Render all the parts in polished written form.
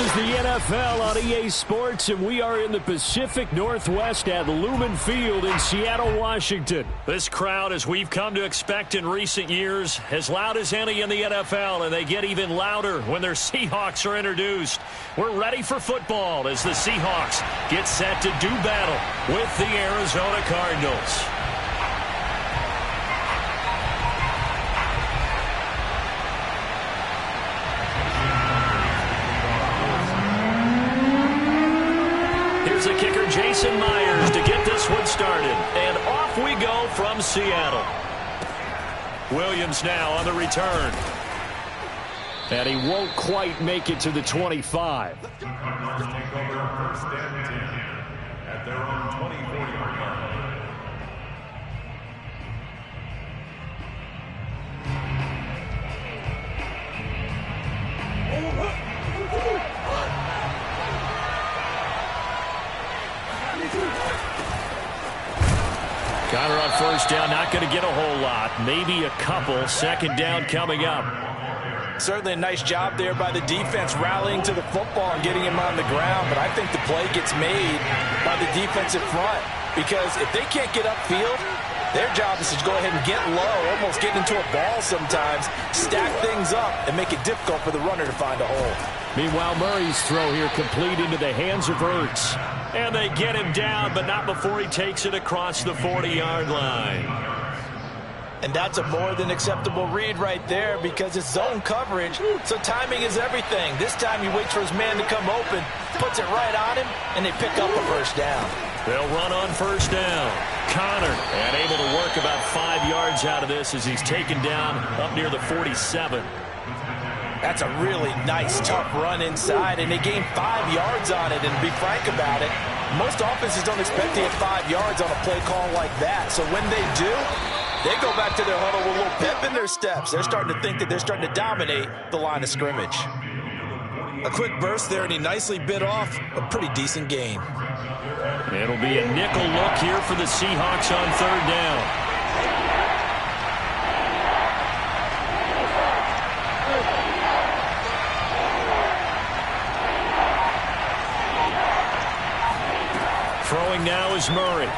is the NFL on EA Sports, and we are in the Pacific Northwest at Lumen Field in Seattle, Washington. This crowd, as we've come to expect in recent years, as loud as any in the NFL, and they get even louder when their Seahawks are introduced. We're ready for football as the Seahawks get set to do battle with the Arizona Cardinals. The kicker, Jason Myers, to get this one started. And off we go from Seattle. Williams now on the return. And he won't quite make it to the 25. Take over first and 10 at their own 24-yard line. Connor on first down, not going to get a whole lot. Maybe a couple. Second down coming up. Certainly a nice job there by the defense rallying to the football and getting him on the ground. But I think the play gets made by the defensive front. Because if they can't get upfield, their job is to go ahead and get low, almost get into a ball sometimes, stack things up, and make it difficult for the runner to find a hole. Meanwhile, Murray's throw here complete into the hands of Ertz. And they get him down, but not before he takes it across the 40-yard line. And that's a more than acceptable read right there because it's zone coverage, so timing is everything. This time he waits for his man to come open, puts it right on him, and they pick up a first down. They'll run on first down. Connor, and able to work about 5 yards out of this as he's taken down up near the 47. That's a really nice, tough run inside, and they gained 5 yards on it. And to be frank about it, most offenses don't expect to hit 5 yards on a play call like that. So when they do, they go back to their huddle with a little pep in their steps. They're starting to think that they're starting to dominate the line of scrimmage. A quick burst there, and he nicely bit off a pretty decent gain. It'll be a nickel look here for the Seahawks on third down. Throwing now is Murray.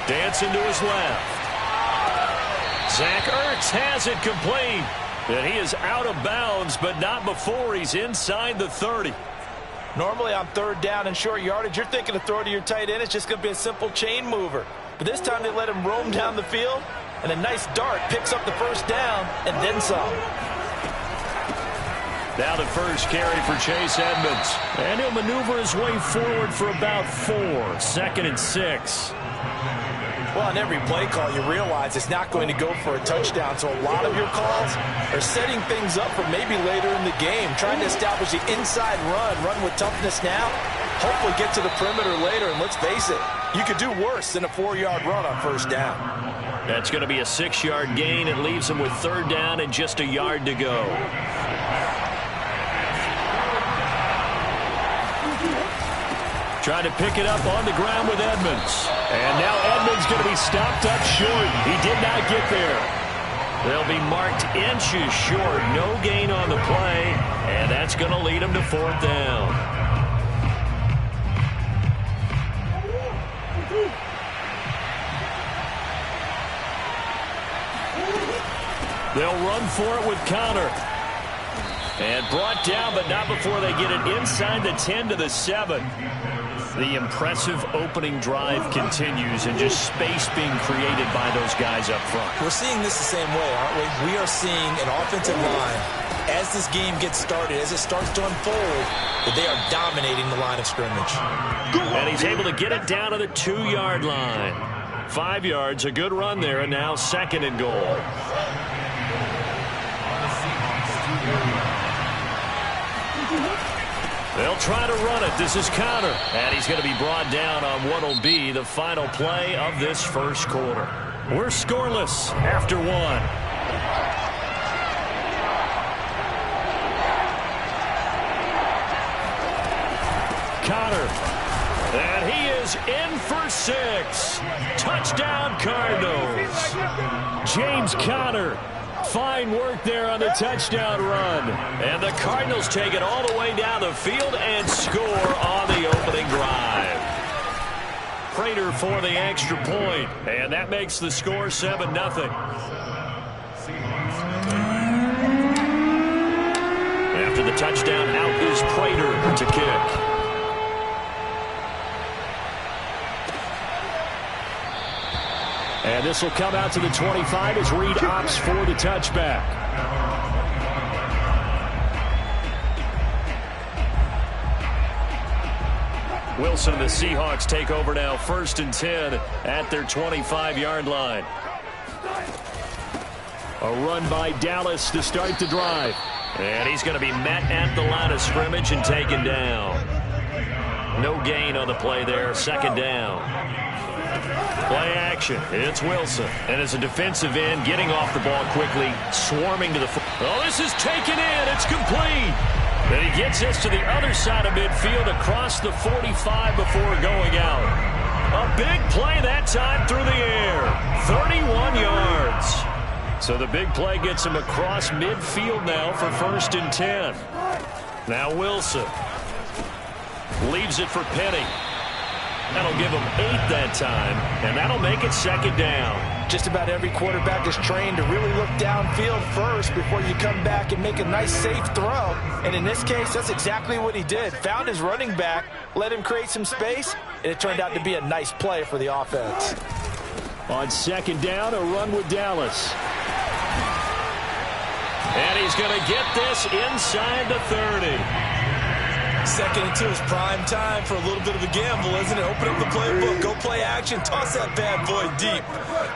Dancing to his left. Zach Ertz has it complete. And he is out of bounds, but not before he's inside the 30. Normally on third down and short yardage, you're thinking to throw to your tight end. It's just going to be a simple chain mover. But this time they let him roam down the field, and a nice dart picks up the first down and then some. Now the first carry for Chase Edmonds. And he'll maneuver his way forward for about 4. 2nd and 6. Well, on every play call, you realize it's not going to go for a touchdown. So a lot of your calls are setting things up for maybe later in the game, trying to establish the inside run with toughness now, hopefully get to the perimeter later. And let's face it, you could do worse than a 4-yard run on first down. That's going to be a 6-yard gain. It leaves him with third down and just a yard to go. Trying to pick it up on the ground with Edmonds. And now Edmonds going to be stopped up short. He did not get there. They'll be marked inches short. No gain on the play. And that's going to lead him to fourth down. They'll run for it with Connor. And brought down, but not before they get it inside the 10 to the 7. The impressive opening drive continues, and just space being created by those guys up front. We're seeing this the same way, aren't we? We are seeing an offensive line, as this game gets started, as it starts to unfold, that they are dominating the line of scrimmage. And he's able to get it down to the 2-yard line. 5 yards, a good run there, and now 2nd and goal. They'll try to run it. This is Connor. And he's going to be brought down on what will be the final play of this first quarter. We're scoreless after 1. Connor. And he is in for 6. Touchdown Cardinals. James Conner, Fine work there on the touchdown run. And the Cardinals take it all the way down the field and score on the opening drive. Prater for the extra point. And that makes the score 7-0. After the touchdown, out is Prater to kick. And this will come out to the 25 as Reed opts for the touchback. Wilson, the Seahawks take over now, 1st and 10 at their 25-yard line. A run by Dallas to start the drive. And he's going to be met at the line of scrimmage and taken down. No gain on the play there, 2nd down. Play action. It's Wilson. And as a defensive end, getting off the ball quickly, swarming to the foot. Oh, this is taken in. It's complete. Then he gets this to the other side of midfield across the 45 before going out. A big play that time through the air. 31 yards. So the big play gets him across midfield now for 1st and 10. Now Wilson. Leaves it for Penny. That'll give him 8 that time, and that'll make it 2nd down. Just about every quarterback is trained to really look downfield first before you come back and make a nice, safe throw. And in this case, that's exactly what he did. Found his running back, let him create some space, and it turned out to be a nice play for the offense. On 2nd down, a run with Dallas. And he's going to get this inside the 30. 2nd and 2 is prime time for a little bit of a gamble, isn't it? Open up the playbook, go play action, toss that bad boy deep.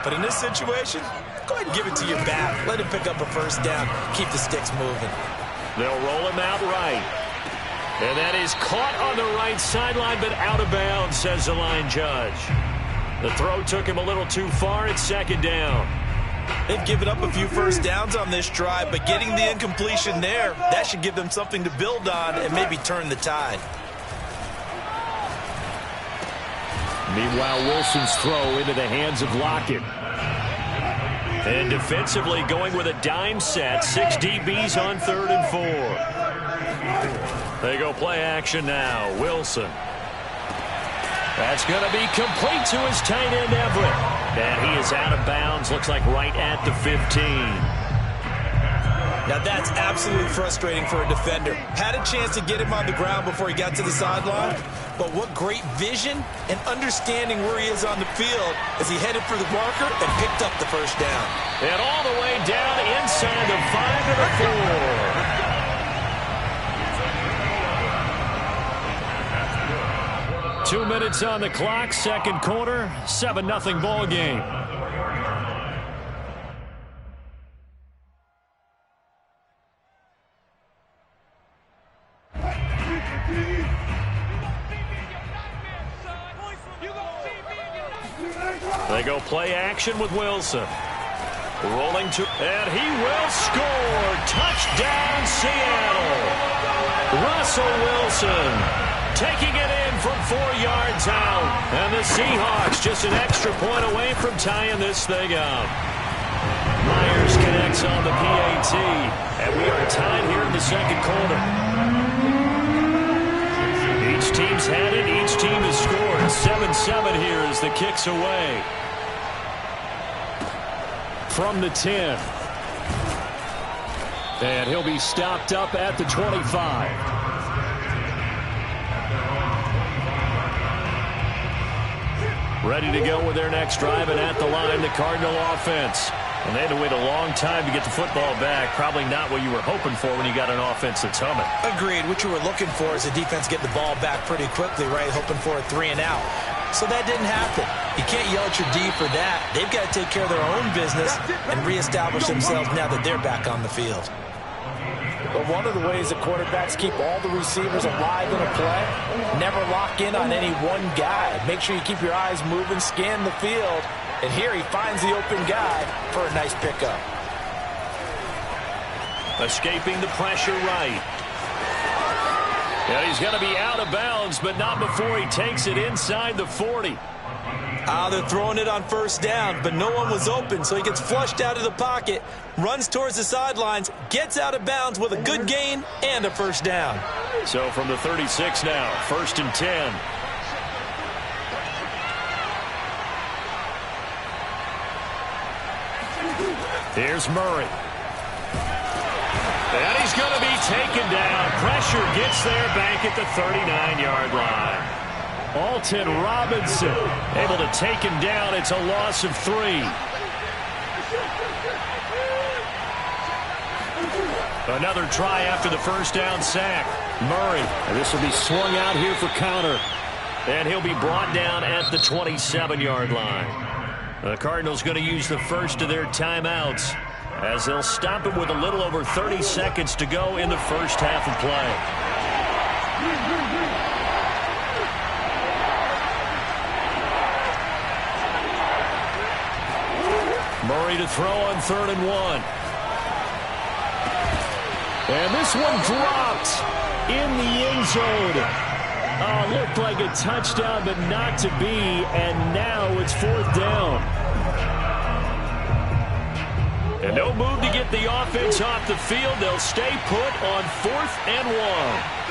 But in this situation, go ahead and give it to your back. Let him pick up a 1st down. Keep the sticks moving. They'll roll him out right. And that is caught on the right sideline, but out of bounds, says the line judge. The throw took him a little too far. It's 2nd down. They've given up a few 1st downs on this drive, but getting the incompletion there, that should give them something to build on and maybe turn the tide. Meanwhile, Wilson's throw into the hands of Lockett. And defensively going with a dime set, 6 DBs on 3rd and 4. They go play action now. Wilson. That's going to be complete to his tight end, Everett. And he is out of bounds, looks like right at the 15. Now that's absolutely frustrating for a defender. Had a chance to get him on the ground before he got to the sideline, but what great vision and understanding where he is on the field as he headed for the marker and picked up the 1st down. And all the way down inside the 5 to the 4. 2 minutes on the clock, 2nd quarter, 7-0 ball game. They go play action with Wilson. Rolling to, and he will score. Touchdown, Seattle. Russell Wilson taking it in from 4 yards out. And the Seahawks just an extra point away from tying this thing up. Myers connects on the PAT. And we are tied here in the 2nd quarter. Each team's had it. Each team has scored. 7-7 here as the kick's away. From the 10. And he'll be stopped up at the 25. Ready to go with their next drive, and at the line, the Cardinal offense. And they had to wait a long time to get the football back. Probably not what you were hoping for when you got an offense that's humming. Agreed. What you were looking for is the defense getting the ball back pretty quickly, right? Hoping for a 3 and out. So that didn't happen. You can't yell at your D for that. They've got to take care of their own business and reestablish themselves now that they're back on the field. But one of the ways that quarterbacks keep all the receivers alive in a play, never lock in on any one guy. Make sure you keep your eyes moving, scan the field, and here he finds the open guy for a nice pickup. Escaping the pressure right. And he's going to be out of bounds, but not before he takes it inside the 40. They're throwing it on first down, but no one was open, so he gets flushed out of the pocket, runs towards the sidelines, gets out of bounds with a good gain and a first down. So from the 36 now, 1st and 10. Here's Murray. And he's going to be taken down. Pressure gets there back at the 39-yard line. Alton Robinson able to take him down. It's a loss of 3. Another try after the first down sack. Murray. And this will be swung out here for counter. And he'll be brought down at the 27-yard line. The Cardinals going to use the first of their timeouts as they'll stop him with a little over 30 seconds to go in the first half of play. Murray to throw on 3rd and 1. And this one dropped in the end zone. Looked like a touchdown, but not to be. And now it's 4th down. And no move to get the offense off the field. They'll stay put on 4th and 1.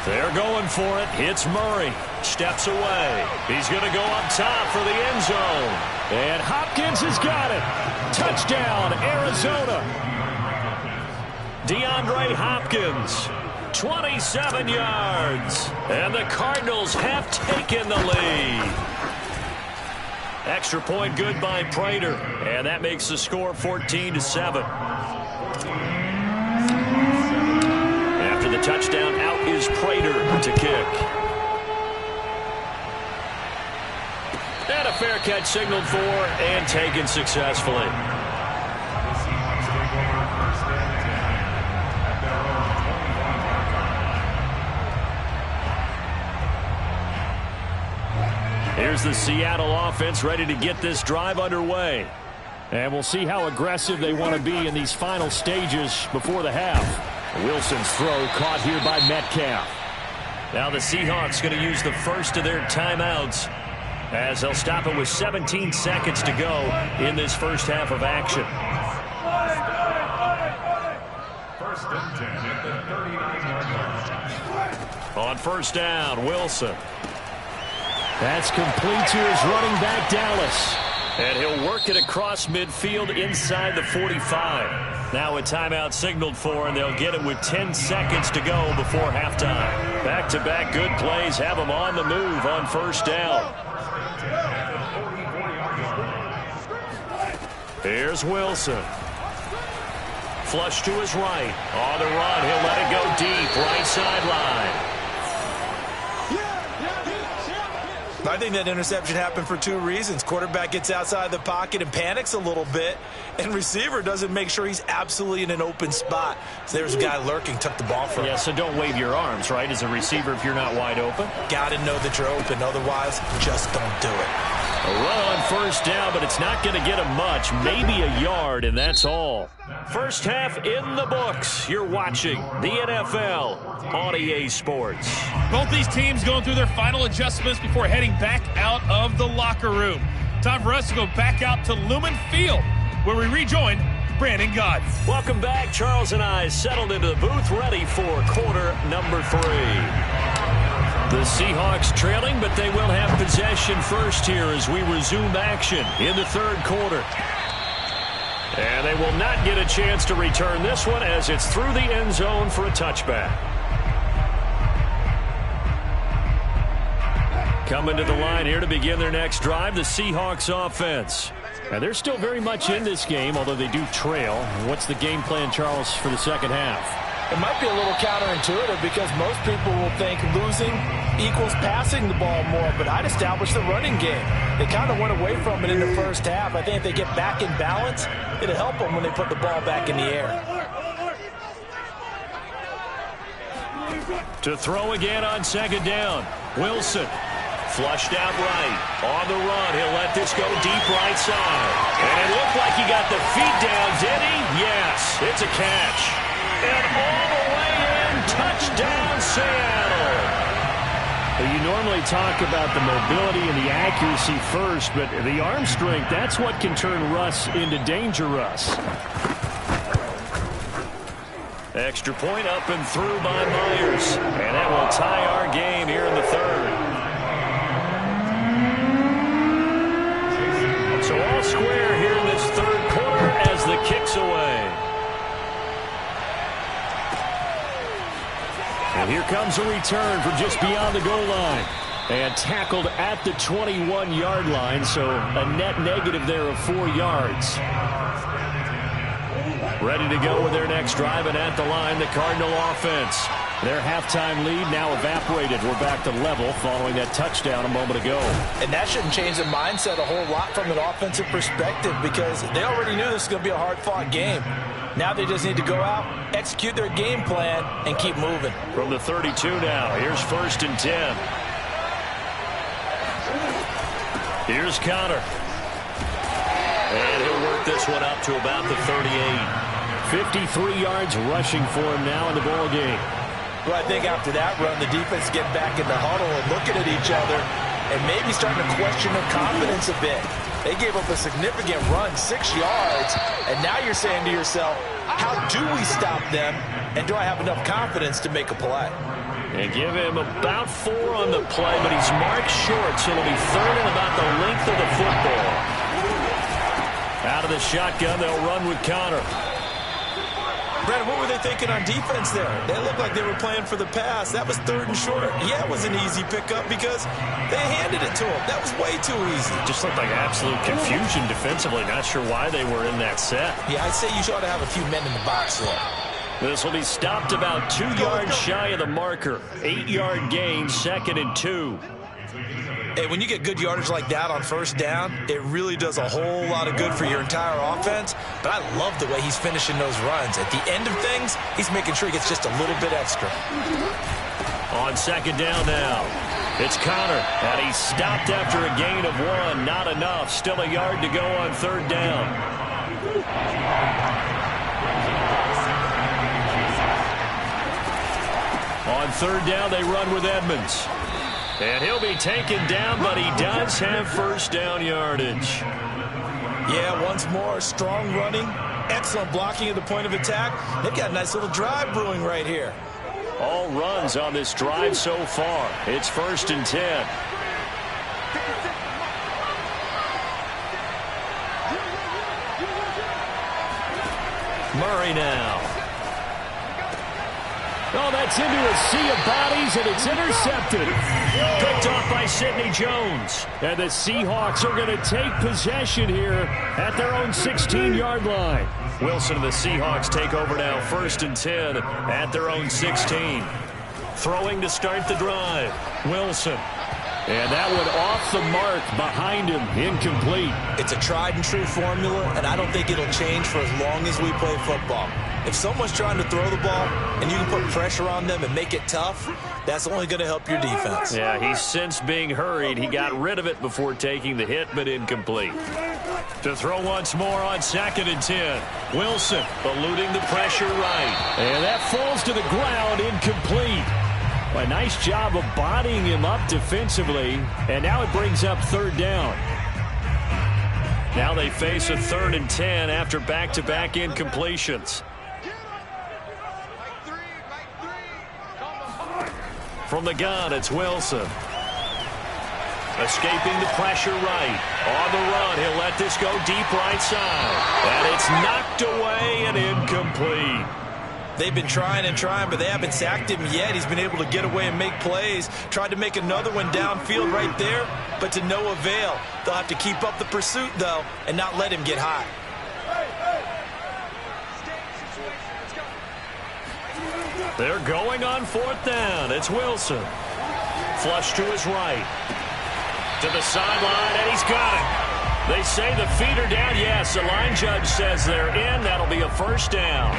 They're going for it. Hits Murray. Steps away. He's going to go up top for the end zone. And Hopkins has got it. Touchdown, Arizona. DeAndre Hopkins, 27 yards. And the Cardinals have taken the lead. Extra point good by Prater. And that makes the score 14-7. After the touchdown, out is Prater to kick. And a fair catch signaled for and taken successfully. Here's the Seattle offense ready to get this drive underway. And we'll see how aggressive they want to be in these final stages before the half. Wilson's throw caught here by Metcalf. Now the Seahawks going to use the first of their timeouts as they'll stop it with 17 seconds to go in this first half of action. 1st and 10 at the 39-yard line. On first down, Wilson. That's complete to his running back, Dallas. And he'll work it across midfield inside the 45. Now a timeout signaled for, and they'll get it with 10 seconds to go before halftime. Back-to-back good plays have them on the move on first down. Here's Wilson. Flush to his right. On the run, he'll let it go deep, right sideline. I think that interception happened for 2 reasons. Quarterback gets outside the pocket and panics a little bit, and receiver doesn't make sure he's absolutely in an open spot. So there's a guy lurking, took the ball from him. Yeah, so don't wave your arms, right, as a receiver if you're not wide open. Got to know that you're open. Otherwise, just don't do it. A run on first down, but it's not going to get him much. Maybe a yard, and that's all. First half in the books. You're watching the NFL on EA Sports. Both these teams going through their final adjustments before heading back out of the locker room. Time for us to go back out to Lumen Field, where we rejoin Brandon Gott. Welcome back. Charles and I settled into the booth, ready for quarter number 3. The Seahawks trailing, but they will have possession first here as we resume action in the 3rd quarter. And they will not get a chance to return this one as it's through the end zone for a touchback. Coming to the line here to begin their next drive, the Seahawks offense. And they're still very much in this game, although they do trail. What's the game plan, Charles, for the second half? It might be a little counterintuitive because most people will think losing equals passing the ball more, but I'd establish the running game. They kind of went away from it in the first half. I think if they get back in balance, it'll help them when they put the ball back in the air. To throw again on second down, Wilson. Flushed out right. On the run, he'll let this go deep right side. And it looked like he got the feet down, did he? Yes, it's a catch. And all the way in, touchdown Seattle. You normally talk about the mobility and the accuracy first, but the arm strength, that's what can turn Russ into danger Russ. Extra point up and through by Myers. And that will tie our game here in the third. So all square here in this third quarter as the kick's away. And here comes a return from just beyond the goal line. And tackled at the 21-yard line, so a net negative there of 4 yards. Ready to go with their next drive, and at the line, the Cardinal offense. Their halftime lead now evaporated. We're back to level following that touchdown a moment ago. And that shouldn't change the mindset a whole lot from an offensive perspective because they already knew this was going to be a hard-fought game. Now they just need to go out, execute their game plan, and keep moving. From the 32 now, here's 1st and 10. Here's Connor. And he'll work this one up to about the 38. 53 yards rushing for him now in the ball game. Well, I think after that run, the defense get back in the huddle and looking at each other and maybe starting to question their confidence a bit. They gave up a significant run, 6 yards, and now you're saying to yourself, how do we stop them, and do I have enough confidence to make a play? And give him about 4 on the play, but he's marked short, so it'll be 3rd and about the length of the football. Out of the shotgun, they'll run with Connor. Brandon, what were they thinking on defense there? They looked like they were playing for the pass. That was 3rd and short. Yeah, it was an easy pickup because they handed it to him. That was way too easy. Just looked like absolute confusion defensively. Not sure why they were in that set. Yeah, I'd say you ought to have a few men in the box there. This will be stopped about 2 yards shy of the marker. 8-yard gain, 2nd and 2. Hey, when you get good yardage like that on 1st down, it really does a whole lot of good for your entire offense. But I love the way he's finishing those runs. At the end of things, he's making sure he gets just a little bit extra. On 2nd down now, it's Connor. And he's stopped after a gain of 1. Not enough. Still a yard to go on 3rd down. On 3rd down, they run with Edmonds. And he'll be taken down, but he does have 1st down yardage. Yeah, once more, strong running, excellent blocking at the point of attack. They've got a nice little drive brewing right here. All runs on this drive so far. It's 1st and 10. Murray now. Oh, that's into a sea of bodies, and it's intercepted. Picked off by Sidney Jones. And the Seahawks are going to take possession here at their own 16-yard line. Wilson and the Seahawks take over now, 1st and 10 at their own 16. Throwing to start the drive. Wilson. And that one off the mark behind him, incomplete. It's a tried-and-true formula, and I don't think it'll change for as long as we play football. If someone's trying to throw the ball and you can put pressure on them and make it tough, that's only going to help your defense. Yeah, he's since being hurried. He got rid of it before taking the hit, but incomplete. To throw once more on 2nd and 10. Wilson eluding the pressure right. And that falls to the ground, incomplete. A nice job of bodying him up defensively, and now it brings up 3rd down. Now they face a 3rd and 10 after back-to-back incompletions. From the gun, it's Wilson. Escaping the pressure right. On the run, he'll let this go deep right side. And it's knocked away and incomplete. They've been trying and trying, but they haven't sacked him yet. He's been able to get away and make plays. Tried to make another one downfield right there, but to no avail. They'll have to keep up the pursuit, though, and not let him get hot. They're going on 4th down. It's Wilson. Flush to his right. To the sideline, and he's got it. They say the feet are down. Yes, the line judge says they're in. That'll be a 1st down.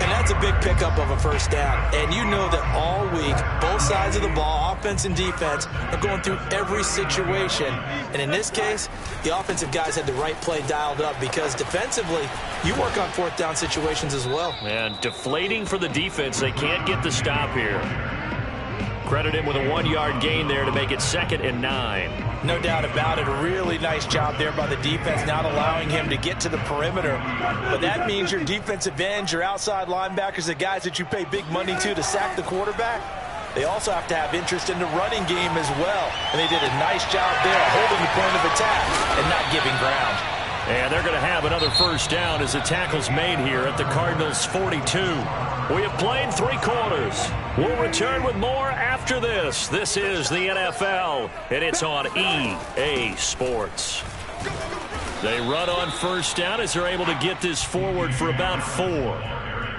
And that's a big pickup of a 1st down. And you know that all week, both sides of the ball, offense and defense, are going through every situation. And in this case, the offensive guys had the right play dialed up because defensively, you work on 4th down situations as well. And deflating for the defense. They can't get the stop here. Credit him with a 1-yard gain there to make it 2nd and 9. No doubt about it. A really nice job there by the defense, not allowing him to get to the perimeter. But that means your defensive ends, your outside linebackers, the guys that you pay big money to sack the quarterback, they also have to have interest in the running game as well. And they did a nice job there holding the point of attack and not giving ground. And they're going to have another first down as the tackle's made here at the Cardinals' 42. We have played 3 quarters. We'll return with more after this. This is the NFL, and it's on EA Sports. They run on first down as they're able to get this forward for about 4.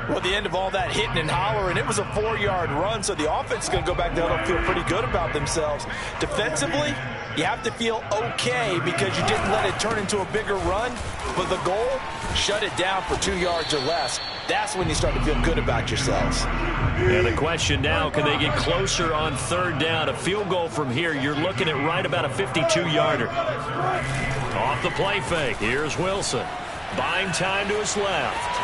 Well, at the end of all that hitting and hollering, it was a 4-yard run, so the offense is going to go back there and feel pretty good about themselves. Defensively, you have to feel okay because you didn't let it turn into a bigger run, but the goal, shut it down for 2 yards or less. That's when you start to feel good about yourselves. And the question now, can they get closer on 3rd down? A field goal from here, you're looking at right about a 52-yarder. Off the play fake, here's Wilson. Buying time to his left.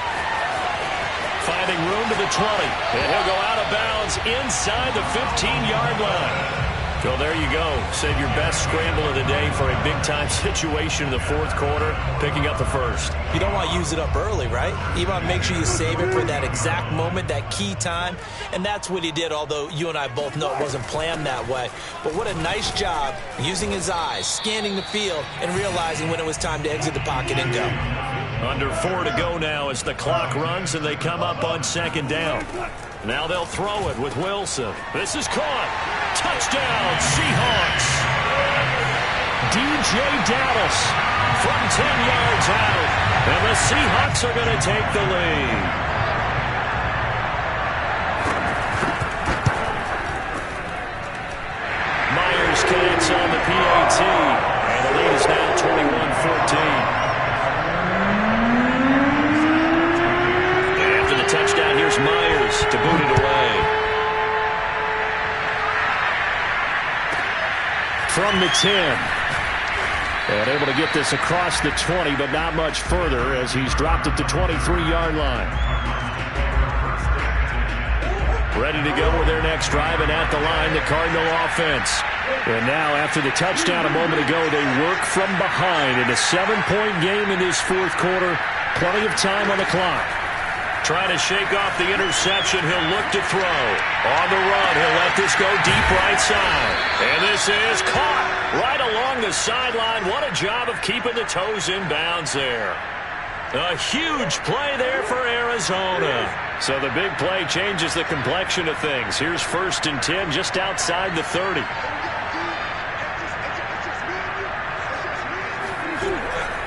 Finding room to the 20, and he'll go out of bounds inside the 15-yard line. So there you go. Save your best scramble of the day for a big-time situation in the 4th quarter, picking up the 1st. You don't want to use it up early, right? You want to make sure you save it for that exact moment, that key time, and that's what he did, although you and I both know it wasn't planned that way. But what a nice job using his eyes, scanning the field, and realizing when it was time to exit the pocket and go. Under 4 to go now as the clock runs and they come up on 2nd down. Now they'll throw it with Wilson. This is caught. Touchdown, Seahawks. DJ Dallas from 10 yards out. And the Seahawks are going to take the lead. Myers connects on the PAT. And the lead is now 21-14. Touchdown, here's Myers to boot it away. From the 10. And able to get this across the 20, but not much further as he's dropped it to 23-yard line. Ready to go with their next drive, and at the line, the Cardinal offense. And now, after the touchdown a moment ago, they work from behind in a 7-point game in this 4th quarter. Plenty of time on the clock. Trying to shake off the interception. He'll look to throw. On the run, he'll let this go deep right side. And this is caught right along the sideline. What a job of keeping the toes in bounds there. A huge play there for Arizona. So the big play changes the complexion of things. Here's 1st and 10 just outside the 30.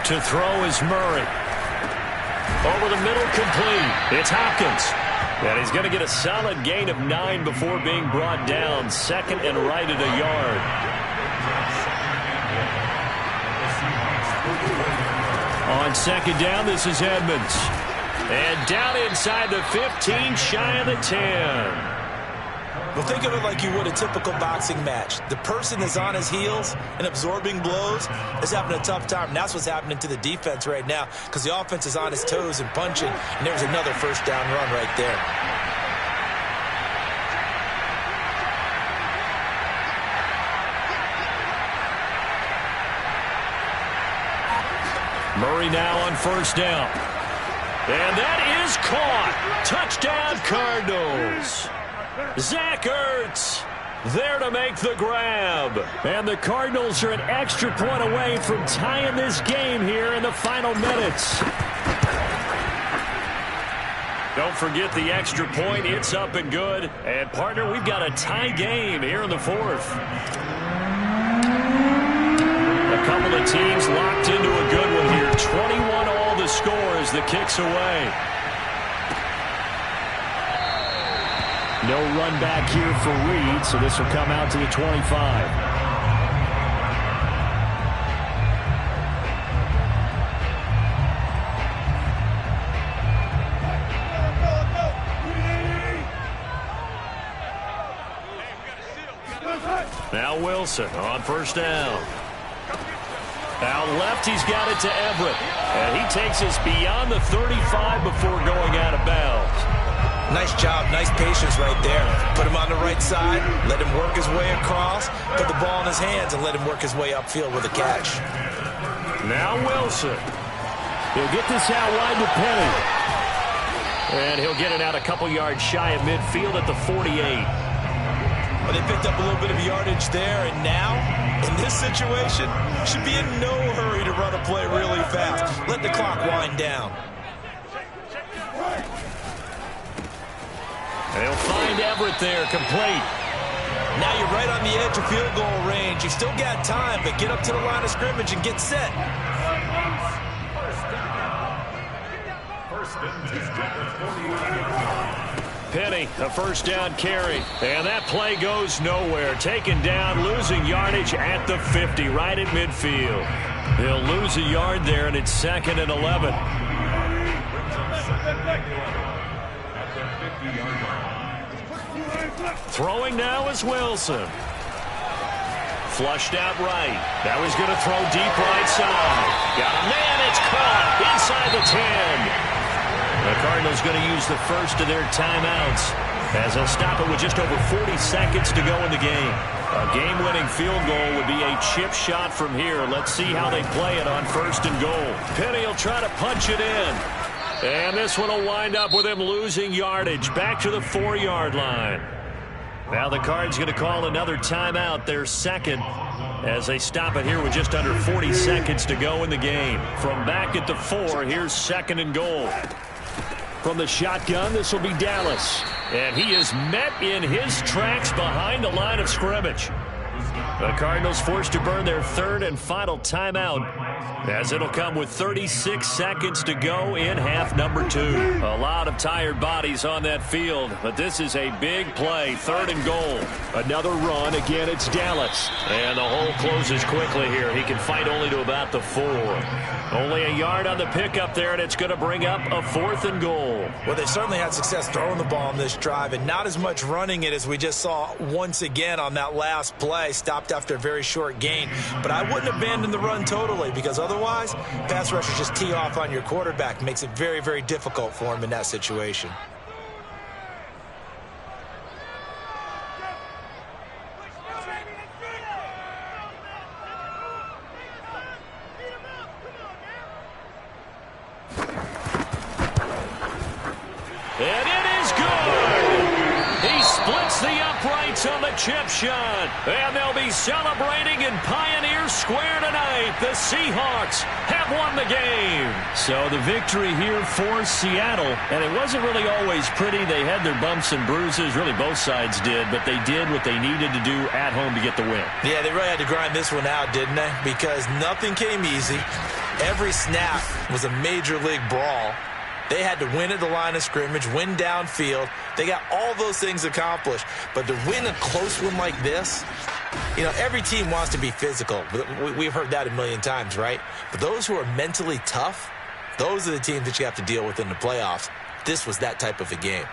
To throw is Murray. Over the middle, complete. It's Hopkins. And he's going to get a solid gain of 9 before being brought down. 2nd and right at a yard. On 2nd down, this is Edmonds. And down inside the 15, shy of the 10. Well, think of it like you would a typical boxing match. The person is on his heels and absorbing blows is having a tough time. And that's what's happening to the defense right now because the offense is on his toes and punching. And there's another 1st down run right there. Murray now on 1st down. And that is caught. Touchdown, Cardinals. Zach Ertz there to make the grab. And the Cardinals are an extra point away from tying this game here in the final minutes. Don't forget the extra point. It's up and good. And, partner, we've got a tie game here in the 4th. A couple of teams locked into a good one here. 21 all the score as the kick's away. No run back here for Reed, so this will come out to the 25. Now Wilson on 1st down. Out left, he's got it to Everett. And he takes us beyond the 35 before going out of bounds. Nice job, nice patience right there. Put him on the right side, let him work his way across, put the ball in his hands, and let him work his way upfield with a catch. Now Wilson. He'll get this out wide to Penny. And he'll get it out a couple yards shy of midfield at the 48. Well, they picked up a little bit of yardage there, and now, in this situation, should be in no hurry to run a play really fast. Let the clock wind down. They'll find Everett there, complete. Now you're right on the edge of field goal range. You've still got time, but get up to the line of scrimmage and get set. Penny, a first down carry. And that play goes nowhere. Taken down, losing yardage at the 50, right at midfield. He'll lose a yard there, and it's 2nd and 11. Throwing now is Wilson. Flushed out right. That was going to throw deep right side. Got a man. It's caught inside the 10. The Cardinals going to use the first of their timeouts as they'll stop it with just over 40 seconds to go in the game. A game-winning field goal would be a chip shot from here. Let's see how they play it on 1st and goal. Penny will try to punch it in. And this one will wind up with him losing yardage back to the 4-yard line. Now the Cards going to call another timeout, their second, as they stop it here with just under 40 seconds to go in the game. From back at the 4, here's 2nd and goal. From the shotgun, this will be Dallas. And he is met in his tracks behind the line of scrimmage. The Cardinals forced to burn their 3rd and final timeout, as it'll come with 36 seconds to go in half number 2. A lot of tired bodies on that field, but this is a big play, 3rd and goal. Another run. Again, it's Dallas. And the hole closes quickly here. He can fight only to about the 4. Only a yard on the pickup there, and it's going to bring up a 4th and goal. Well, they certainly had success throwing the ball on this drive, and not as much running it as we just saw once again on that last play. Stopped after a very short gain. But I wouldn't abandon the run totally, because otherwise, pass rushers just tee off on your quarterback. Makes it very, very difficult for him in that situation. And it is good. He splits the uprights on the chip shot. And they'll be celebrating in Pioneer Square tonight. The Seahawks have won the game. So the victory here for Seattle. And it wasn't really always pretty. They had their bumps and bruises. Really, both sides did. But they did what they needed to do at home to get the win. Yeah, they really had to grind this one out, didn't they? Because nothing came easy. Every snap was a major league brawl. They had to win at the line of scrimmage, win downfield. They got all those things accomplished. But to win a close one like this, you know, every team wants to be physical. We've heard that a million times, right? But those who are mentally tough, those are the teams that you have to deal with in the playoffs. This was that type of a game.